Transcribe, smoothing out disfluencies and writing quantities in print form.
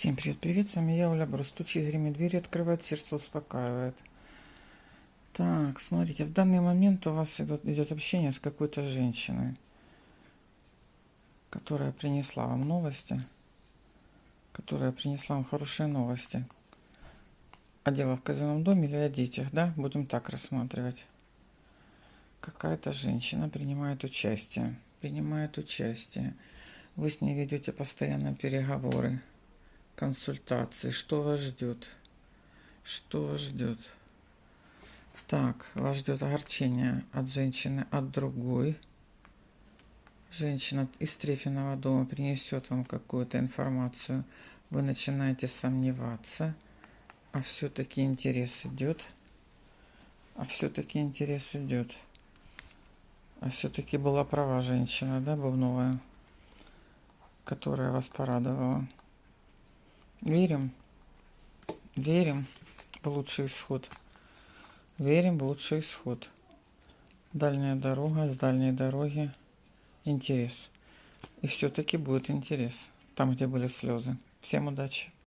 Всем привет, с вами я, Оля Брус. Стучит, гремит, двери открывает, сердце успокаивает. Так, смотрите, в данный момент у вас идет общение с какой-то женщиной, которая принесла вам новости, которая принесла вам хорошие новости. О делах в казенном доме или о детях, да? Будем так рассматривать. Какая-то женщина принимает участие. Принимает участие. Вы с ней ведете постоянно переговоры, консультации. Что вас ждет? Что вас ждет? Так, вас ждет огорчение от женщины, от другой. Женщина из Трефиного дома принесет вам какую-то информацию. Вы начинаете сомневаться. А все-таки интерес идет. А все-таки интерес идет. А все-таки была права женщина, да, бубновая, которая вас порадовала. Верим. Верим в лучший исход. Верим в лучший исход. Дальняя дорога, с дальней дороги интерес. И все-таки будет интерес. Там, где были слезы. Всем удачи.